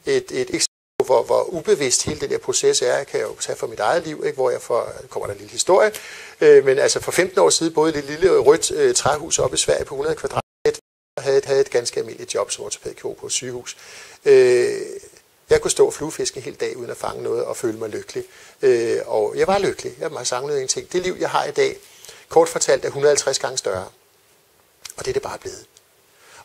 eksempel, hvor ubevidst hele den der proces er. Jeg kan jo tage fra mit eget liv, ikke, hvor jeg kommer der en lille historie, men altså for 15 år siden boede i et lille rødt træhus oppe i Sverige på 100 kvadratmeter, og havde et ganske almindeligt job som ortopædkirurg på et sygehus. Jeg kunne stå og fluefiske en hel dag uden at fange noget og føle mig lykkelig. Og jeg var lykkelig. Jeg savnede en ting. Det liv, jeg har i dag, kort fortalt, er 150 gange større. Og det er det bare blevet.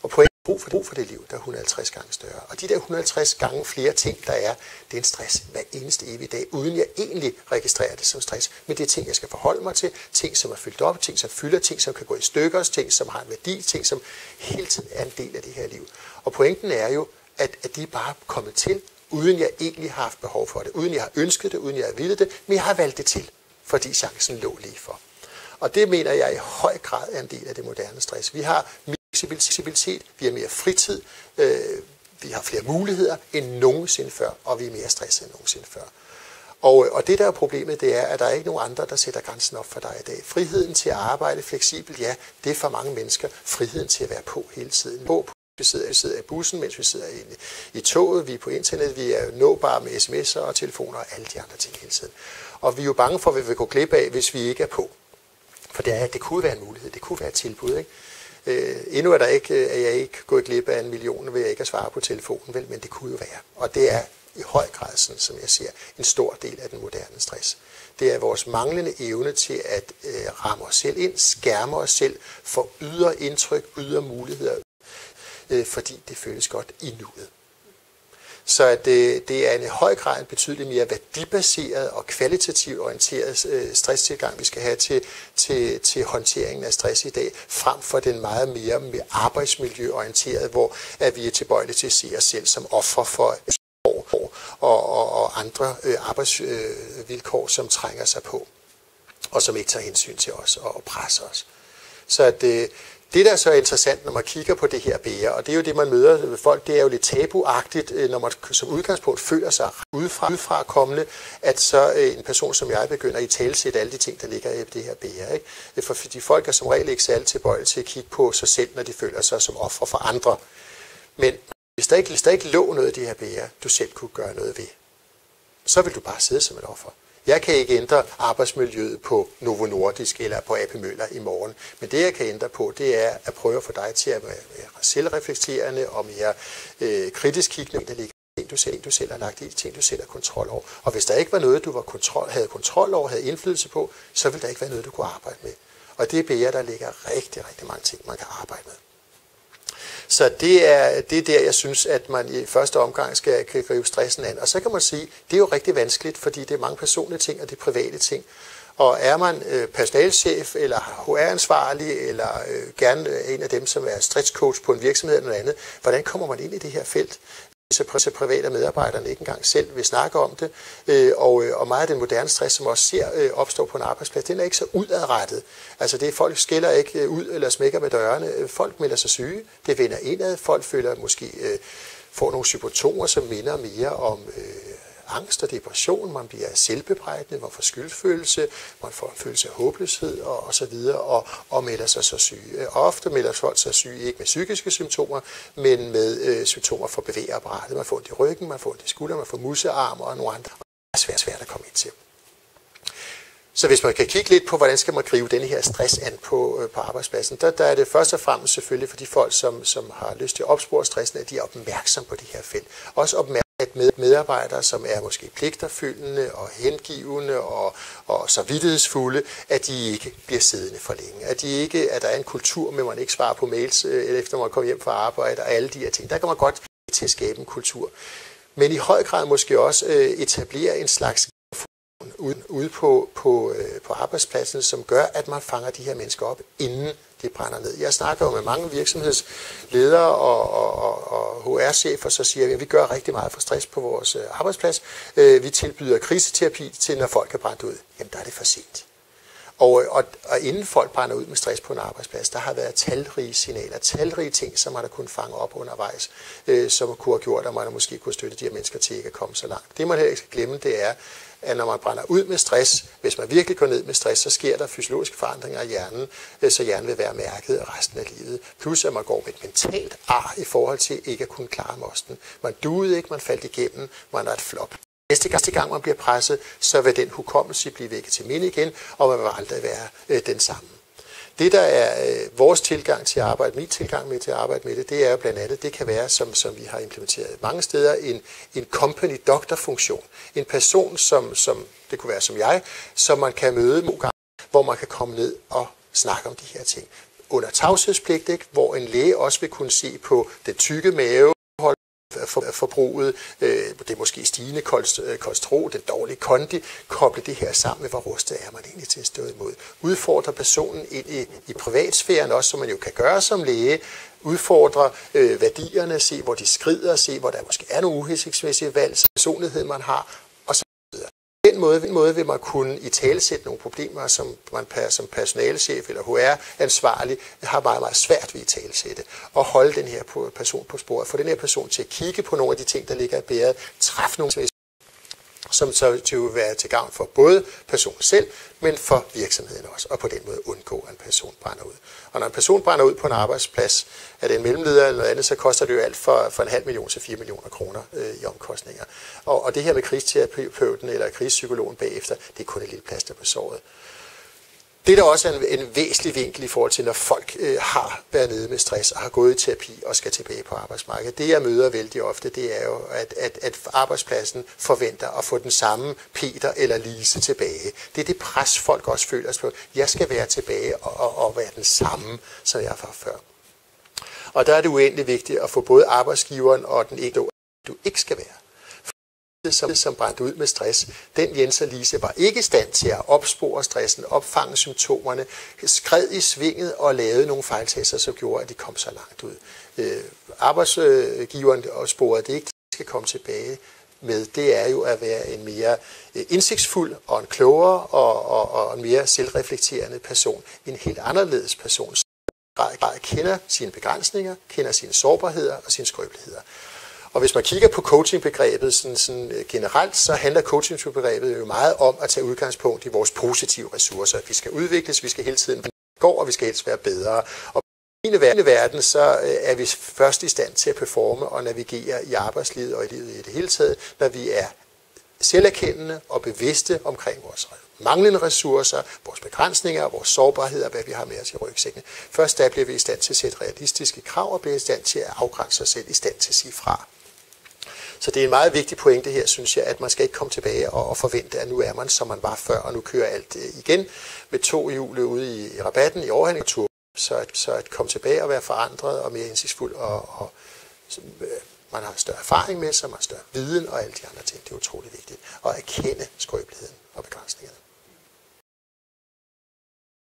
Og på brug for det liv, der er 150 gange større. Og de der 150 gange flere ting, der er, det er en stress hver eneste evig dag, uden jeg egentlig registrerer det som stress. Men det er ting, jeg skal forholde mig til, ting, som er fyldt op, ting, som fylder, ting, som kan gå i stykker, ting, som har en værdi, ting, som hele tiden er en del af det her liv. Og pointen er jo, at de er bare kommet til, uden jeg egentlig har haft behov for det, uden jeg har ønsket det, uden jeg har villet det, men jeg har valgt det til, fordi chancen lå lige for. Og det mener jeg i høj grad er en del af det moderne stress. Vi har mere fleksibilitet, vi har mere fritid, vi har flere muligheder end nogensinde før, og vi er mere stressede end nogensinde før. Og det der er problemet, det er, at der er ikke nogen andre, der sætter grænsen op for dig i dag. Friheden til at arbejde fleksibelt, ja, det er for mange mennesker. Friheden til at være på hele tiden. Vi sidder i bussen, mens vi sidder i toget, vi er på internet, vi er nåbare med sms'er og telefoner og alle de andre ting hele tiden. Og vi er jo bange for, at vi vil gå glip af, hvis vi ikke er på. For det kunne være en mulighed, det kunne være et tilbud, ikke? Endnu er jeg ikke gået glip af 1 million, ved jeg ikke at svare på telefonen, vel, men det kunne jo være. Og det er i høj grad, sådan, som jeg ser, en stor del af den moderne stress. Det er vores manglende evne til at ramme os selv ind, skærme os selv for ydre indtryk, ydre muligheder, fordi det føles godt i nuet. Så at det er en høj grad en betydeligt mere værdibaseret og kvalitativt orienteret stresstilgang, vi skal have til håndteringen af stress i dag, frem for den meget mere arbejdsmiljøorienteret, hvor at vi er tilbøjelige til at se os selv som offer for og andre arbejdsvilkår, som trænger sig på, og som ikke tager hensyn til os og presser os. Så at det, der er så interessant, når man kigger på det her bære, og det er jo det, man møder ved folk, det er jo lidt tabuagtigt, når man som udgangspunkt føler sig udefra kommende, at så en person som jeg begynder at italesætte alle de ting, der ligger i det her bære. Ikke? Fordi folk er som regel ikke særlig tilbøjelige til at kigge på sig selv, når de føler sig som ofre for andre. Men hvis der ikke lå noget af det her bære, du selv kunne gøre noget ved, så vil du bare sidde som et offer. Jeg kan ikke ændre arbejdsmiljøet på Novo Nordisk eller på AP Møller i morgen, men det jeg kan ændre på, det er at prøve at få dig til at være selvreflekterende og mere kritisk kiggende, der ligger ting, du selv har lagt i, ting, du selv har kontrol over. Og hvis der ikke var noget, du havde kontrol over, havde indflydelse på, så ville der ikke være noget, du kunne arbejde med. Og det er bære, der ligger rigtig, rigtig mange ting, man kan arbejde med. Så det er der, jeg synes, at man i første omgang skal gribe stressen an. Og så kan man sige, det er jo rigtig vanskeligt, fordi det er mange personlige ting, og det er private ting. Og er man personalchef, eller HR-ansvarlig, eller gerne en af dem, som er stresscoach på en virksomhed eller noget andet, hvordan kommer man ind i det her felt? Så private medarbejderne ikke engang selv vil snakke om det, og meget af den moderne stress, som også ser opstå på en arbejdsplads, den er ikke så udadrettet. Altså det er, folk skiller ikke ud eller smækker med dørene, folk melder sig syge, det vender indad, folk føler måske får nogle symptomer, som minder mere om angst og depression, man bliver selvbebrejdende, man får skyldfølelse, man får en følelse af håbløshed og så videre, og melder sig så syge. Og ofte melder folk sig syge ikke med psykiske symptomer, men med symptomer for bevægeapparatet. Man får ondt i ryggen, man får ondt i skulderen, man får musearmer og nogle andre. Det er svært at komme ind til. Så hvis man kan kigge lidt på, hvordan skal man gribe denne her stress an på arbejdspladsen, der er det først og fremmest selvfølgelig for de folk, som har lyst til at opspore stressen, at de er opmærksom på det her felt. Også opmærksom at medarbejdere, som er måske pligterfyldende og hengivende og samvittighedsfulde, at de ikke bliver siddende for længe. At der er en kultur med, at man ikke svarer på mails, efter man kommer hjem fra arbejde, og alle de her ting. Der kan man godt til at skabe en kultur. Men i høj grad måske også etablere en slags ude på arbejdspladsen, som gør, at man fanger de her mennesker op, inden det brænder ned. Jeg snakker jo med mange virksomhedsledere og HR-chefer, så siger at vi gør rigtig meget for stress på vores arbejdsplads. Vi tilbyder kriseterapi til, når folk er brændt ud. Jamen, der er det for sent. Og inden folk brænder ud med stress på en arbejdsplads, der har været talrige signaler, talrige ting, som man har kunnet fange op undervejs, som kunne have gjort, at man måske kunne støtte de her mennesker til ikke at komme så langt. Det man heller ikke skal glemme, det er, at når man brænder ud med stress, hvis man virkelig går ned med stress, så sker der fysiologiske forandringer i hjernen, så hjernen vil være mærket resten af livet. Plus at man går med et mentalt ar i forhold til ikke at kunne klare mosten. Man duede ikke, man faldt igennem, man er et flop. Næste gang man bliver presset, så vil den hukommelse blive vækket til minde igen, og man vil aldrig være den samme. Det, der er vores tilgang til at arbejde, min tilgang med til at arbejde med det er jo blandt andet, det kan være, som vi har implementeret mange steder, en company doctor-funktion. En person, som det kunne være som jeg, som man kan møde nogle gange, hvor man kan komme ned og snakke om de her ting. Under tavshedspligt, ikke? Hvor en læge også vil kunne se på den tykke mave, forbruget, det er måske stigende kolesterol, den dårlige kondi, koble det her sammen med, hvor rustet er man egentlig til at stå imod. Udfordre personen ind i privatsfæren også, som man jo kan gøre som læge. Udfordre værdierne, se hvor de skrider, se hvor der måske er nogle uhensigtsmæssige valg, personlighed man har, og så videre. På den måde vil man kunne italesætte nogle problemer, som man som personalechef eller HR-ansvarlig har meget, meget svært ved at italesætte. Og holde den her person på sporet, få den her person til at kigge på nogle af de ting, der ligger i bæret, træffe nogle som så vil være til gavn for både personen selv, men for virksomheden også, og på den måde undgå, at en person brænder ud. Og når en person brænder ud på en arbejdsplads, er det en mellemleder eller noget andet, så koster det jo alt fra 0,5 million til 4 millioner kroner i omkostninger. Og det her med krigsterapeuten eller krigspsykologen bagefter, det er kun et lille plaster på såret. Det, der også er en væsentlig vinkel i forhold til, når folk har været nede med stress og har gået i terapi og skal tilbage på arbejdsmarkedet. Det, jeg møder vældig ofte, det er jo, at arbejdspladsen forventer at få den samme Peter eller Lise tilbage. Det er det pres, folk også føler sig på. Jeg skal være tilbage og være den samme, som jeg var før. Og der er det uendelig vigtigt at få både arbejdsgiveren og den ikke, du ikke skal være. Som brændte ud med stress, den Jens og Lise var ikke i stand til at opspore stressen, opfange symptomerne, skred i svinget og lavede nogle fejltagelser, som gjorde, at de kom så langt ud. Arbejdsgiveren og sporet, det ikke skal komme tilbage med, det er jo at være en mere indsigtsfuld og en klogere og en mere selvreflekterende person, en helt anderledes person, som kender sine begrænsninger, kender sine sårbarheder og sine skrøbeligheder. Og hvis man kigger på coachingbegrebet sådan generelt, så handler coachingbegrebet jo meget om at tage udgangspunkt i vores positive ressourcer. Vi skal udvikles, vi skal hele tiden gå, og vi skal helst være bedre. Og i min verden, så er vi først i stand til at performe og navigere i arbejdslivet og i livet i det hele taget, når vi er selverkendende og bevidste omkring vores manglende ressourcer, vores begrænsninger og vores sårbarheder, hvad vi har med os i rygsækken. Først da bliver vi i stand til at sætte realistiske krav og bliver i stand til at afgrænse os selv, i stand til at sige fra. Så det er en meget vigtig pointe her, synes jeg, at man skal ikke komme tilbage og forvente, at nu er man, som man var før, og nu kører alt igen med 2 hjul ude i rabatten i overhandlingstur. Så at komme tilbage og være forandret og mere indsigtsfuld, og man har større erfaring med sig, man har større viden og alle de andre ting. Det er utrolig vigtigt at erkende skrøbeligheden og begrænsningerne.